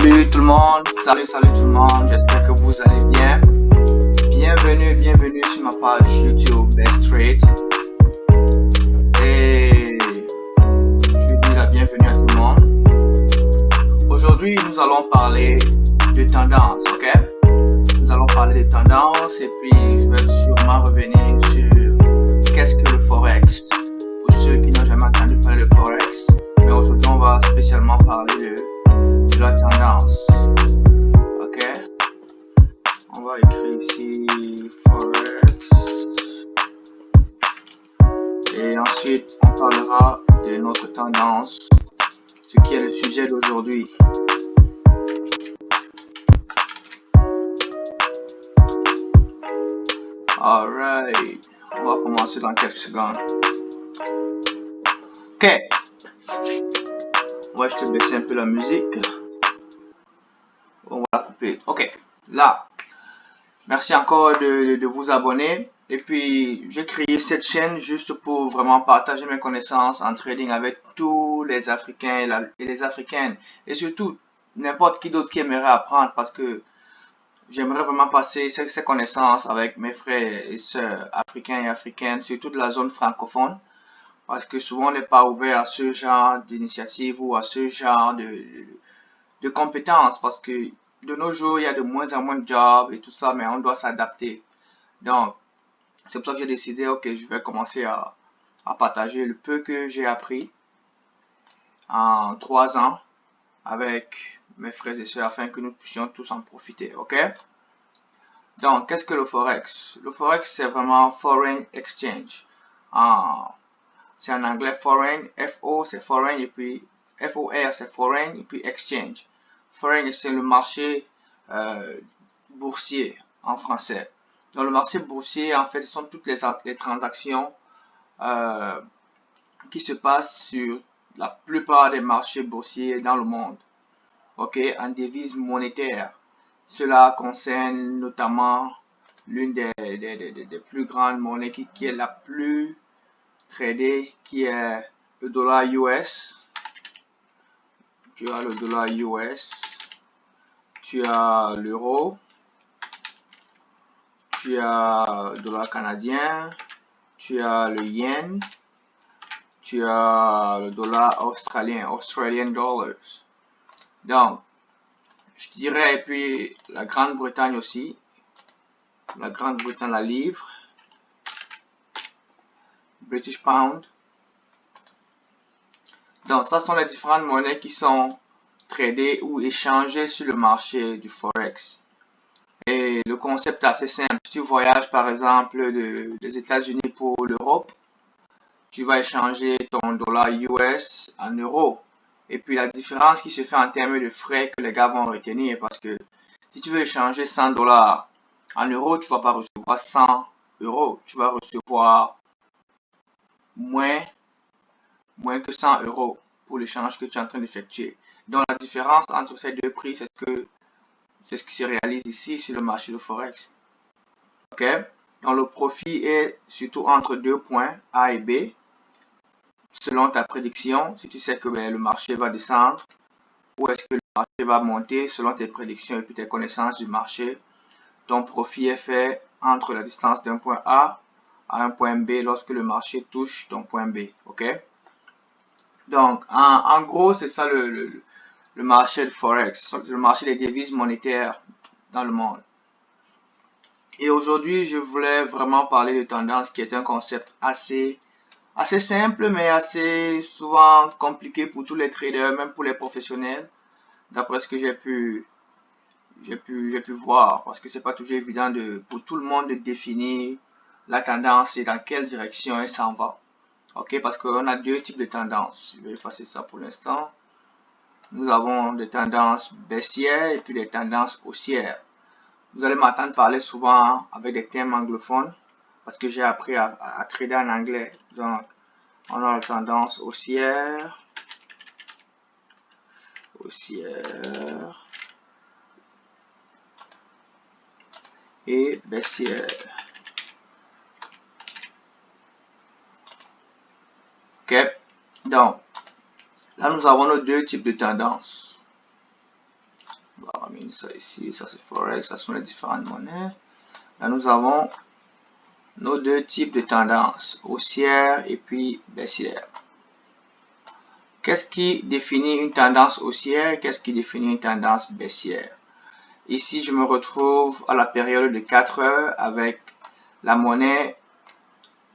Salut tout le monde, salut tout le monde, j'espère que vous allez bien. Bienvenue sur ma page YouTube Best Trade. Et je dis la bienvenue à tout le monde. Aujourd'hui, nous allons parler de tendances, ok? Nous allons parler de tendances et puis je vais sûrement revenir sur qu'est-ce que le Forex. Pour ceux qui n'ont jamais entendu parler de Forex, mais aujourd'hui on va spécialement parler de la tendance. Ok, on va écrire ici Forex et ensuite on parlera de notre tendance, ce qui est le sujet d'aujourd'hui. Alright, on va commencer dans quelques secondes. Ok, moi je te baisser un peu la musique. On va la couper. Ok, là, merci encore de vous abonner. Et puis, j'ai créé cette chaîne juste pour vraiment partager mes connaissances en trading avec tous les Africains et les Africaines. Et surtout, n'importe qui d'autre qui aimerait apprendre parce que j'aimerais vraiment passer ces connaissances avec mes frères et sœurs africains et africaines, surtout de la zone francophone. Parce que souvent, on n'est pas ouvert à ce genre d'initiative ou à ce genre de compétences. Parce que de nos jours, il y a de moins en moins de jobs et tout ça, mais on doit s'adapter. Donc, c'est pour ça que j'ai décidé, ok, je vais commencer à partager le peu que j'ai appris en 3 ans avec mes frères et sœurs afin que nous puissions tous en profiter, ok? Donc, qu'est-ce que le Forex? Le Forex, c'est vraiment Foreign Exchange. C'est en anglais Foreign, F-O c'est Foreign, et puis F-O-R c'est Foreign, et puis Exchange. Foreign, c'est le marché boursier en français. Dans le marché boursier, en fait, ce sont toutes les transactions qui se passent sur la plupart des marchés boursiers dans le monde, ok, en devises monétaires. Cela concerne notamment l'une des plus grandes monnaies qui est la plus tradée, qui est le dollar US. Tu as le dollar US, tu as l'euro, tu as le dollar canadien, tu as le yen, tu as le dollar australien, Australian dollars. Donc, je dirais, et puis la Grande-Bretagne aussi, la Grande-Bretagne, la livre, British Pound. Donc, ça sont les différentes monnaies qui sont tradées ou échangées sur le marché du Forex. Et le concept est assez simple. Si tu voyages par exemple des États-Unis pour l'Europe, tu vas échanger ton dollar US en euros. Et puis la différence qui se fait en termes de frais que les gars vont retenir, parce que si tu veux échanger 100 dollars en euros, tu ne vas pas recevoir 100 euros. Tu vas recevoir moins que 100 euros pour l'échange que tu es en train d'effectuer. Donc la différence entre ces deux prix, c'est ce qui se réalise ici sur le marché de Forex. Ok? Donc le profit est surtout entre deux points A et B. Selon ta prédiction, si tu sais que le marché va descendre ou est-ce que le marché va monter, selon tes prédictions et puis tes connaissances du marché, ton profit est fait entre la distance d'un point A à un point B lorsque le marché touche ton point B. Ok? Donc, en gros, c'est ça le marché de Forex, le marché des devises monétaires dans le monde. Et aujourd'hui, je voulais vraiment parler de tendance qui est un concept assez simple, mais assez souvent compliqué pour tous les traders, même pour les professionnels, d'après ce que j'ai pu voir, parce que c'est pas toujours évident pour tout le monde de définir la tendance et dans quelle direction elle s'en va. Ok, parce qu'on a deux types de tendances. Je vais effacer ça pour l'instant. Nous avons des tendances baissières et puis des tendances haussières. Vous allez m'entendre parler souvent avec des termes anglophones parce que j'ai appris à trader en anglais. Donc, on a la tendance haussière, et baissière. Ok, donc là nous avons nos deux types de tendances. termine ça ici. Ça c'est Forex, ça sont les différentes monnaies. Là nous avons nos deux types de tendances, haussière et puis baissière. Qu'est-ce qui définit une tendance haussière? Qu'est-ce qui définit une tendance baissière? Ici, je me retrouve à la période de 4 heures avec la monnaie,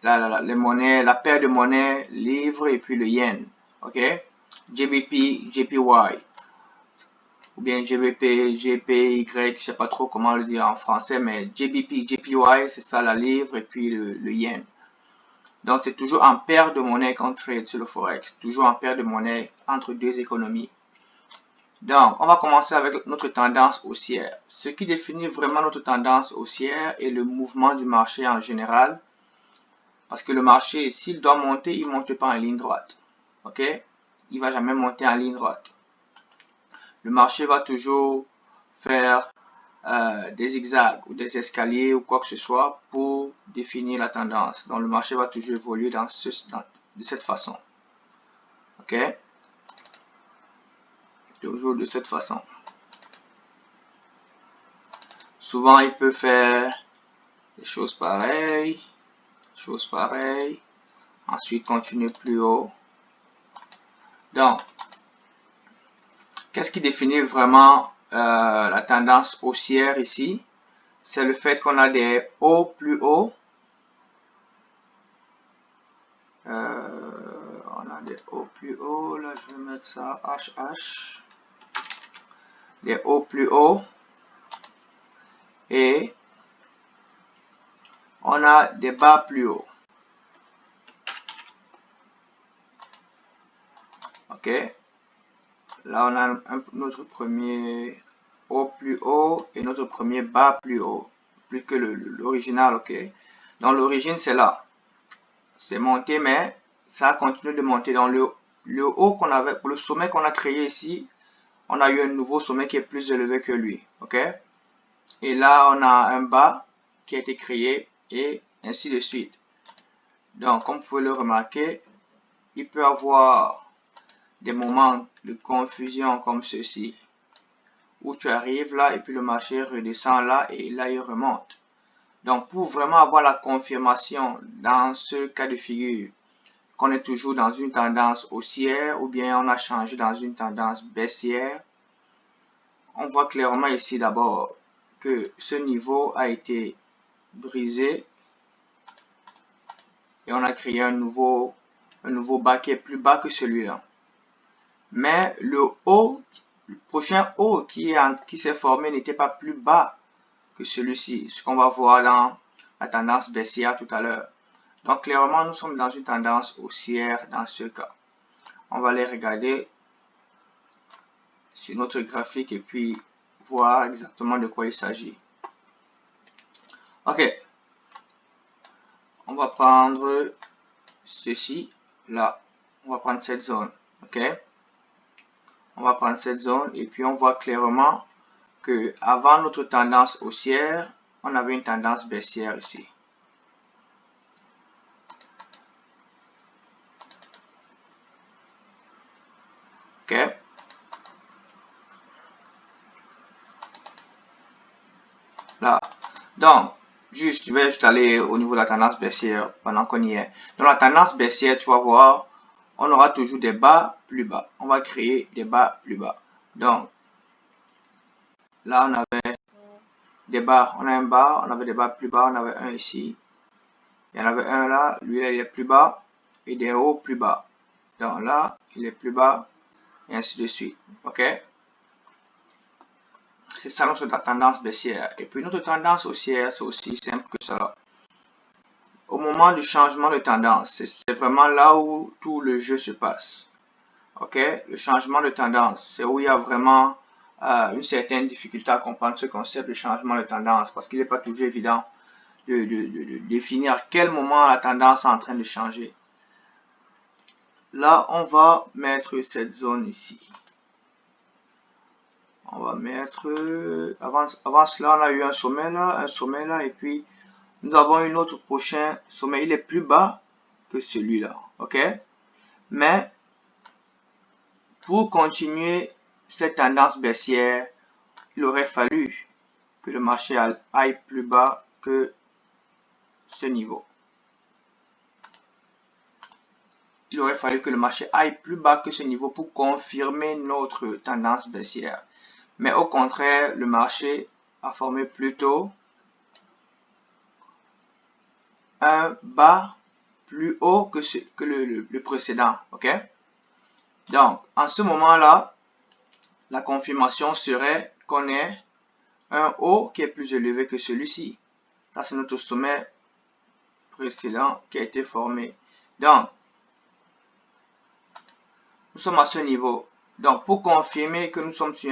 la paire de monnaies livre et puis le yen. Ok? GBP, JPY. Ou bien GBP, GPY, je sais pas trop comment le dire en français, mais GBP, JPY, c'est ça la livre et puis le yen. Donc, c'est toujours en paire de monnaie qu'on trade sur le Forex. Toujours en paire de monnaie entre deux économies. Donc, on va commencer avec notre tendance haussière. Ce qui définit vraiment notre tendance haussière est le mouvement du marché en général. Parce que le marché, s'il doit monter, il ne monte pas en ligne droite. Ok? Il ne va jamais monter en ligne droite. Le marché va toujours faire des zigzags ou des escaliers ou quoi que ce soit pour définir la tendance. Donc le marché va toujours évoluer de cette façon. Ok? Toujours de cette façon. Souvent il peut faire des choses pareilles. Ensuite continuer plus haut. Donc, qu'est-ce qui définit vraiment la tendance haussière ici? C'est le fait qu'on a des hauts plus hauts. On a des hauts plus hauts. Là, je vais mettre ça HH. Des hauts plus hauts. Et on a des bas plus hauts. Ok. Là, on a notre premier haut plus haut et notre premier bas plus haut. Plus que l'original, ok. Donc, l'origine, c'est là. C'est monté, mais ça a continué de monter. Dans le haut qu'on avait, pour le sommet qu'on a créé ici, on a eu un nouveau sommet qui est plus élevé que lui. Ok. Et là, on a un bas qui a été créé et ainsi de suite. Donc, comme vous pouvez le remarquer, il peut y avoir des moments de confusion comme ceci, où tu arrives là et puis le marché redescend là et là il remonte. Donc, pour vraiment avoir la confirmation dans ce cas de figure qu'on est toujours dans une tendance haussière ou bien on a changé dans une tendance baissière, on voit clairement ici d'abord que ce niveau a été brisé et on a créé un nouveau bas qui est plus bas que celui-là. Mais le prochain haut qui s'est formé n'était pas plus bas que celui-ci, ce qu'on va voir dans la tendance baissière tout à l'heure. Donc clairement, nous sommes dans une tendance haussière dans ce cas. On va aller regarder sur notre graphique et puis voir exactement de quoi il s'agit. Ok. On va prendre ceci, là. On va prendre cette zone. Ok. On va prendre cette zone et puis on voit clairement que avant notre tendance haussière, on avait une tendance baissière ici. Ok. Là. Donc, je vais juste aller au niveau de la tendance baissière pendant qu'on y est. Dans la tendance baissière, tu vas voir, on aura toujours des bas plus bas. On va créer des bas plus bas. Donc, là, on avait des bas. On a un bas, on avait des bas plus bas. On avait un ici. Il y en avait un là. Lui, il est plus bas. Et des hauts plus bas. Donc là, il est plus bas. Et ainsi de suite. Ok? C'est ça notre tendance baissière. Et puis notre tendance haussière, c'est aussi simple que ça. Au moment du changement de tendance, c'est vraiment là où tout le jeu se passe. Ok? Le changement de tendance, c'est où il y a vraiment une certaine difficulté à comprendre ce concept de changement de tendance parce qu'il n'est pas toujours évident de définir à quel moment la tendance est en train de changer. Là, on va mettre cette zone ici. On va mettre, avant cela, on a eu un sommet là, et puis nous avons un autre prochain sommet. Il est plus bas que celui-là, ok? Mais pour continuer cette tendance baissière, il aurait fallu que le marché aille plus bas que ce niveau. Il aurait fallu que le marché aille plus bas que ce niveau pour confirmer notre tendance baissière. Mais au contraire, le marché a formé plutôt un bas plus haut que le précédent. Ok? Donc, en ce moment-là, la confirmation serait qu'on ait un haut qui est plus élevé que celui-ci. Ça, c'est notre sommet précédent qui a été formé. Donc, nous sommes à ce niveau. Donc, pour confirmer que nous sommes sur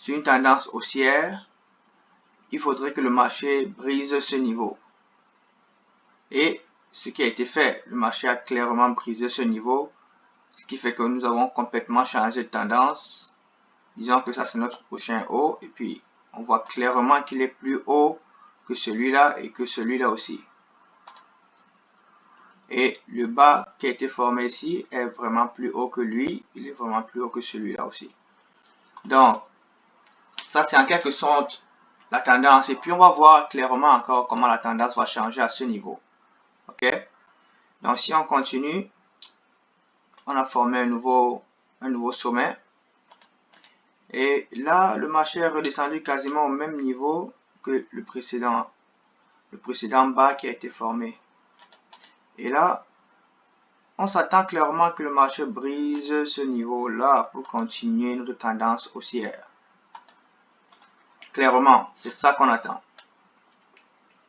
une tendance haussière, il faudrait que le marché brise ce niveau. Et ce qui a été fait, le marché a clairement brisé ce niveau, ce qui fait que nous avons complètement changé de tendance. Disons que ça, c'est notre prochain haut. Et puis, on voit clairement qu'il est plus haut que celui-là et que celui-là aussi. Et le bas qui a été formé ici est vraiment plus haut que lui. Il est vraiment plus haut que celui-là aussi. Donc, ça, c'est en quelque sorte la tendance. Et puis, on va voir clairement encore comment la tendance va changer à ce niveau. OK? Donc, si on continue, on a formé un nouveau sommet. Et là, le marché est redescendu quasiment au même niveau que le précédent bas qui a été formé. Et là, on s'attend clairement que le marché brise ce niveau-là pour continuer notre tendance haussière. Clairement, c'est ça qu'on attend.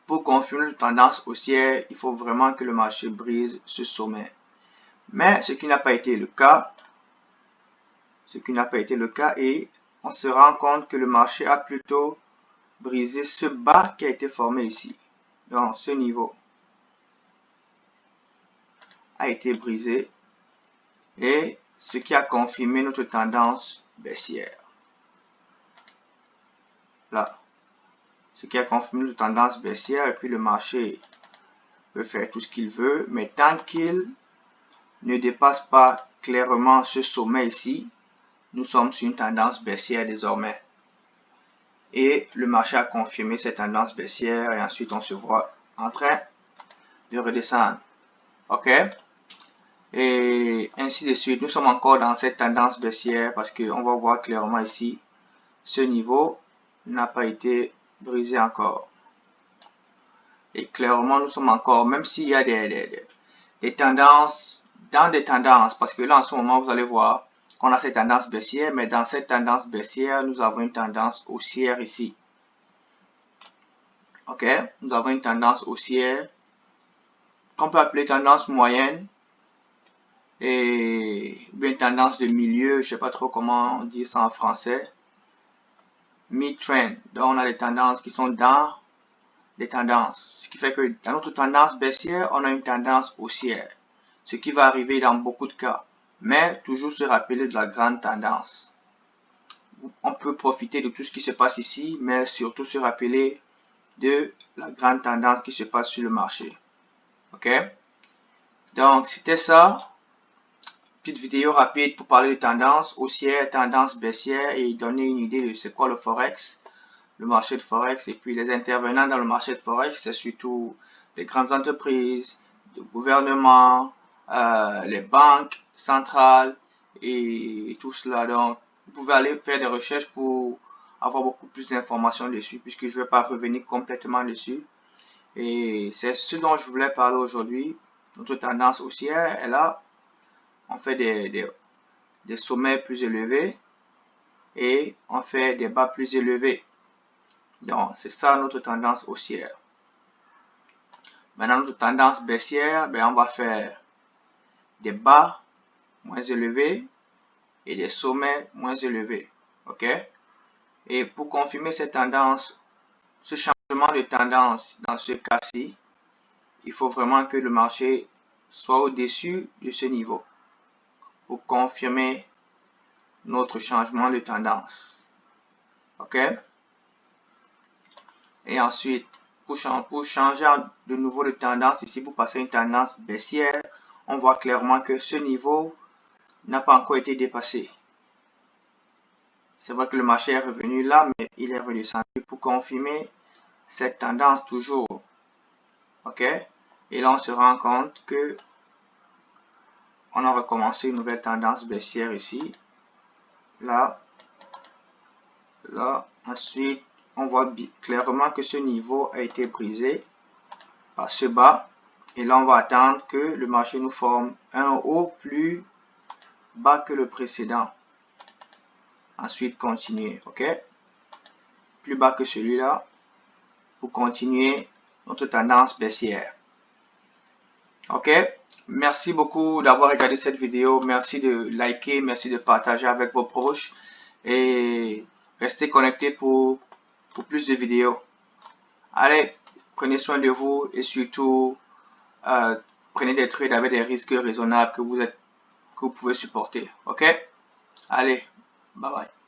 Pour confirmer notre tendance haussière, il faut vraiment que le marché brise ce sommet. Mais ce qui n'a pas été le cas, et on se rend compte que le marché a plutôt brisé ce bas qui a été formé ici. Donc, ce niveau a été brisé et ce qui a confirmé notre tendance baissière. Là, ce qui a confirmé notre tendance baissière, et puis le marché peut faire tout ce qu'il veut, mais tant qu'il ne dépasse pas clairement ce sommet ici, nous sommes sur une tendance baissière désormais. Et le marché a confirmé cette tendance baissière et ensuite on se voit en train de redescendre. OK? Et ainsi de suite. Nous sommes encore dans cette tendance baissière parce qu'on va voir clairement ici, ce niveau n'a pas été brisé encore. Et clairement, nous sommes encore, même s'il y a des tendances, dans des tendances, parce que là, en ce moment, vous allez voir qu'on a cette tendance baissière, mais dans cette tendance baissière, nous avons une tendance haussière ici. OK? Nous avons une tendance haussière qu'on peut appeler tendance moyenne et une tendance de milieu, je sais pas trop comment on dit ça en français. Mid-trend. Donc, on a des tendances qui sont dans des tendances. Ce qui fait que dans notre tendance baissière, on a une tendance haussière. Ce qui va arriver dans beaucoup de cas. Mais toujours se rappeler de la grande tendance. On peut profiter de tout ce qui se passe ici, mais surtout se rappeler de la grande tendance qui se passe sur le marché. OK? Donc, c'était ça. Petite vidéo rapide pour parler de tendance haussière, tendance baissière et donner une idée de c'est quoi le Forex, le marché de Forex. Et puis les intervenants dans le marché de Forex, c'est surtout les grandes entreprises, le gouvernement, les banques centrales et tout cela. Donc, vous pouvez aller faire des recherches pour avoir beaucoup plus d'informations dessus puisque je ne vais pas revenir complètement dessus. Et c'est ce dont je voulais parler aujourd'hui. Notre tendance haussière est là. On fait des sommets plus élevés et on fait des bas plus élevés. Donc, c'est ça notre tendance haussière. Maintenant, notre tendance baissière, on va faire des bas moins élevés et des sommets moins élevés. OK? Et pour confirmer cette tendance, ce changement de tendance dans ce cas-ci, il faut vraiment que le marché soit au-dessus de ce niveau pour confirmer notre changement de tendance. OK? Et ensuite, pour changer de nouveau de tendance, ici pour passer une tendance baissière, on voit clairement que ce niveau n'a pas encore été dépassé. C'est vrai que le marché est revenu là, mais il est redescendu pour confirmer cette tendance toujours. OK? Et là, on se rend compte que on a recommencé une nouvelle tendance baissière ici. Là. Ensuite, on voit clairement que ce niveau a été brisé par ce bas. Et là, on va attendre que le marché nous forme un haut plus bas que le précédent. Ensuite, continuer, OK? Plus bas que celui-là pour continuer notre tendance baissière. OK? Merci beaucoup d'avoir regardé cette vidéo. Merci de liker, merci de partager avec vos proches. Et restez connectés pour plus de vidéos. Allez, prenez soin de vous et surtout, prenez des trades avec des risques raisonnables que vous pouvez supporter. OK? Allez, bye bye.